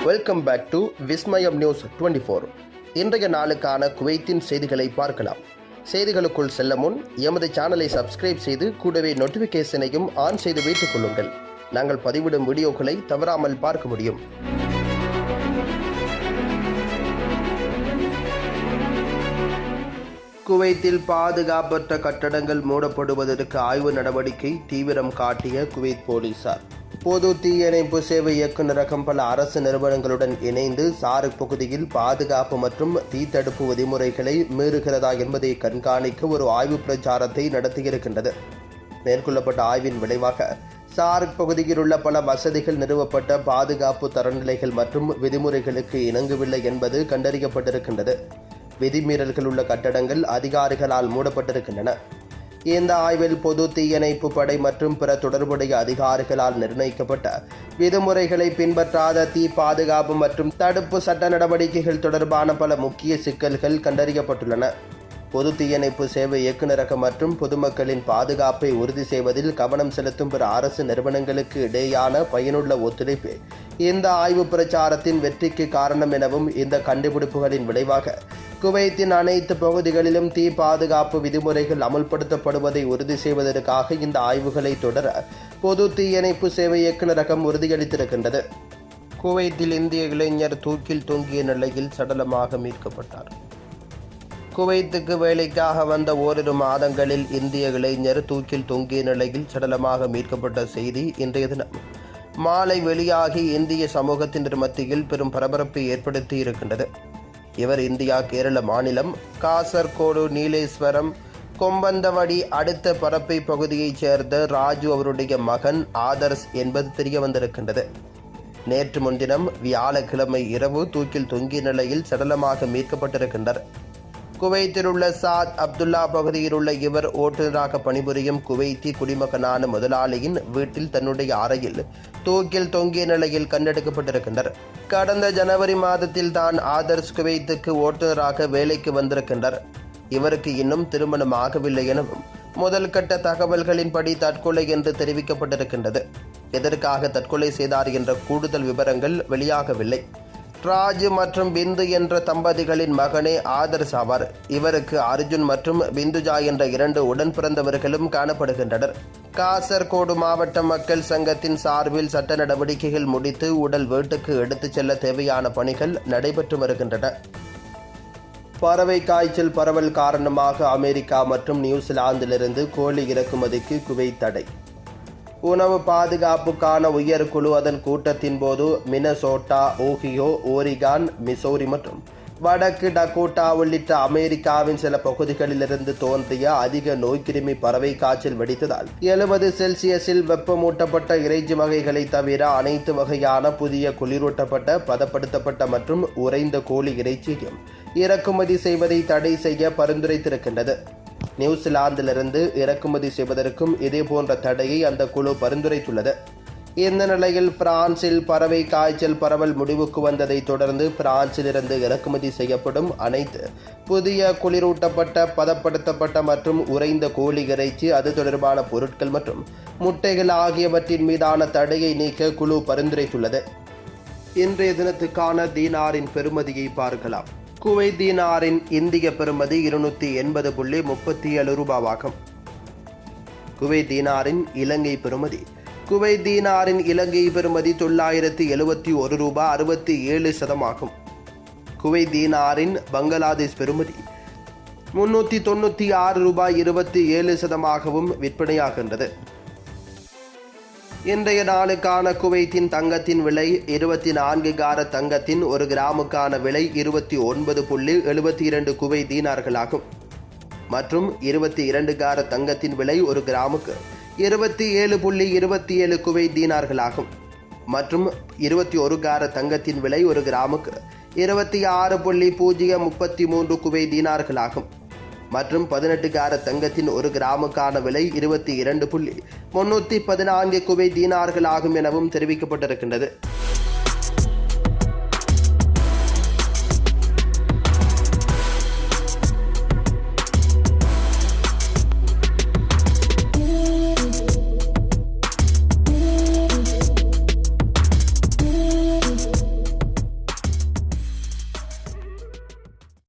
Welcome back to Vismayam news 24. இன்றைய நாளுக்கான குவைத்தின் செய்திகளை பார்க்கலாம். செய்திகளுக்குள் செல்ல முன் எமது சேனலை சப்ஸ்கிரைப் செய்து கூடவே நோட்டிஃபிகேஷனையும் ஆன் செய்து வைத்துக் கொள்ளுங்கள். நாங்கள் பதிவிடும் வீடியோக்களை தவறாமல் பார்க்க முடியும். குவைத்தில் பாதுகாப்பற்ற கட்டடங்கள் மூடப்படுவதற்கு ஆய்வு நடவடிக்கை தீவிரம் காட்டிய குவைத் போலீசார். பொது தீயணைப்பு சேவை இயக்குநரகம் பல அரசு நிறுவனங்களுடன் இணைந்து சார்க் பகுதியில் பாதுகாப்பு மற்றும் தீத்தடுப்பு விதிமுறைகளை மீறுகிறதா என்பதை கண்காணிக்க ஒரு ஆய்வு பிரச்சாரத்தை நடத்தியிருக்கின்றது. மேற்கொள்ளப்பட்ட ஆய்வின் விளைவாக சார்க் பகுதியில் உள்ள பல வசதிகள் நிறுவப்பட்ட பாதுகாப்பு தரநிலைகள் மற்றும் விதிமுறைகளுக்கு இணங்கவில்லை என்பது கண்டறியப்பட்டிருக்கின்றது. விதிமீறல்கள் உள்ள கட்டடங்கள் அதிகாரிகளால் மூடப்பட்டிருக்கின்றன. இந்த ஆய்வில் பொது தீயணைப்பு படை மற்றும் பிற தொடர்புடைய அதிகாரிகளால் நிர்ணயிக்கப்பட்ட விதிமுறைகளை பின்பற்றாத தீ பாதுகாப்பு மற்றும் தடுப்பு சட்ட நடவடிக்கைகள் தொடர்பான பல முக்கிய சிக்கல்கள் கண்டறியப்பட்டுள்ளன. பொது தீயணைப்பு சேவை இயக்குநரகம் மற்றும் பொதுமக்களின் பாதுகாப்பை உறுதி செய்வதில் கவனம் செலுத்தும் பிற அரசு நிறுவனங்களுக்கு இடையேயான பயனுள்ள ஒத்துழைப்பு இந்த ஆய்வு பிரச்சாரத்தின் வெற்றிக்கு காரணம் எனவும், இந்த கண்டுபிடிப்புகளின் விளைவாக குவைத்தின் அனைத்து பகுதிகளிலும் தீ பாதுகாப்பு விதிமுறைகள் அமல்படுத்தப்படுவதை உறுதி செய்வதற்காக இந்த ஆய்வுகளை தொடர பொது தீயணைப்பு சேவை இயக்குநரகம் உறுதியளித்திருக்கின்றது. குவைத்தில் இந்திய இளைஞர் தூக்கில் தொங்கிய நிலையில் சடலமாக மீட்கப்பட்டார். குவைத்துக்கு வேலைக்காக வந்த ஓரிரு மாதங்களில் இந்திய இளைஞர் தூக்கில் தொங்கிய நிலையில் சடலமாக மீட்கப்பட்ட செய்தி இன்றைய தினம் மாலை வெளியாகி இந்திய சமூகத்தினர் மத்தியில் பெரும் பரபரப்பை ஏற்படுத்தி இருக்கின்றது. இவர் இந்தியா கேரள மாநிலம் காசர்கோடு நீலேஸ்வரம் கொம்பந்தவடி அடுத்த பரப்பை பகுதியைச் சேர்ந்த ராஜு அவருடைய மகன் ஆதர்ஸ் என்பது தெரிய வந்திருக்கின்றது. நேற்று முன்தினம் வியாழக்கிழமை இரவு தூக்கில் தொங்கிய நிலையில் சடலமாக மீட்கப்பட்டிருக்கின்றார். குவைத்தில் உள்ள சாத் அப்துல்லா பகுதியில் உள்ள இவர் ஓட்டுநராக பணிபுரியும் குவைத்தி குடிமகனான முதலாளியின் வீட்டில் தன்னுடைய அறையில் தூக்கில் தொங்கிய நிலையில் கண்டெடுக்கப்பட்டிருக்கின்றார். கடந்த ஜனவரி மாதத்தில் தான் ஆதர்ஸ் குவைத்துக்கு ஓட்டுநராக வேலைக்கு வந்திருக்கின்றார். இவருக்கு இன்னும் திருமணம் ஆகவில்லை எனவும் முதல் கட்ட தகவல்களின்படி தற்கொலை என்று தெரிவிக்கப்பட்டிருக்கின்றது. எதற்காக தற்கொலை செய்தார் என்ற கூடுதல் விவரங்கள் வெளியாகவில்லை. ராஜு மற்றும் பிந்து என்ற தம்பதிகளின் மகனே ஆதர்ஸ் ஆவார். இவருக்கு அர்ஜுன் மற்றும் பிந்துஜா என்ற 2 உடன் பிறந்தவர்களும் காணப்படுகின்றனர். காசர்கோடு மாவட்ட மக்கள் சங்கத்தின் சார்பில் சட்ட நடவடிக்கைகள் முடித்து உடல் வீட்டுக்கு எடுத்துச் செல்ல தேவையான பணிகள் நடைபெற்று வருகின்றன. பறவை காய்ச்சல் பரவல் காரணமாக அமெரிக்கா மற்றும் நியூசிலாந்திலிருந்து கோழி இறக்குமதிக்கு குவைத் தடை. உணவு பாதுகாப்புக்கான உயர்குழு அதன் கூட்டத்தின் போது மினசோட்டா, ஓஹியோ, ஓரிகான், மிசோரி மற்றும் வடக்கு டகோட்டா உள்ளிட்ட அமெரிக்காவின் சில பகுதிகளிலிருந்து தோன்றிய அதிக நோய்க்கிருமி பறவை காய்ச்சல் வெடித்ததால் 70 செல்சியஸில் வெப்பமூட்டப்பட்ட இறைச்சி வகைகளை தவிர அனைத்து வகையான புதிய குளிரூட்டப்பட்ட, பதப்படுத்தப்பட்ட மற்றும் உறைந்த கோழி இறைச்சியையும் இறக்குமதி செய்வதை தடை செய்ய பரிந்துரைத்திருக்கின்றது. நியூசிலாந்திலிருந்து இறக்குமதி செய்வதற்கும் இதேபோன்ற தடையை அந்த குழு பரிந்துரைத்துள்ளது. இந்த நிலையில் பிரான்சில் பறவை காய்ச்சல் பரவல் முடிவுக்கு வந்ததை தொடர்ந்து பிரான்சிலிருந்து இறக்குமதி செய்யப்படும் அனைத்து புதிய குளிரூட்டப்பட்ட, பதப்படுத்தப்பட்ட மற்றும் உறைந்த கோழி இறைச்சி, அது தொடர்பான பொருட்கள் மற்றும் முட்டைகள் ஆகியவற்றின் மீதான தடையை நீக்க குழு பரிந்துரைத்துள்ளது. இன்றைய தினத்துக்கான தீனாரின் பெறுமதியை பார்க்கலாம். குவைத் தீனாரின் இந்திய பெறுமதி 280.37 ரூபாவாகும். குவைத் தீனாரின் இலங்கை பெறுமதி. குவைத் தீனாரின் இலங்கை பெறுமதி 971 ரூபாய் 67 சதமாகும். குவைத் தீனாரின் பங்களாதேஷ் பெறுமதி 396 ரூபாய் 27 சதமாகவும் விற்பனையாகின்றது. இன்றைய நாளுக்கான குவைத்தின் தங்கத்தின் விலை 24 கார தங்கத்தின் 1 கிராமுக்கான விலை 29.72 குவைத் தீனார்களாகும். மற்றும் 22 கார தங்கத்தின் விலை 1 கிராமுக்கு 27.27 குவைத் தீனார்களாகும். மற்றும் 21 கார தங்கத்தின் விலை 1 கிராமுக்கு 26.033 குவைத் தீனார்களாகும். மற்றும் 18 கார தங்கத்தின் 1 கிராமுக்கான விலை 22.314 குவைத் தீனார்கள் ஆகும் எனவும் தெரிவிக்கப்பட்டிருக்கின்றது.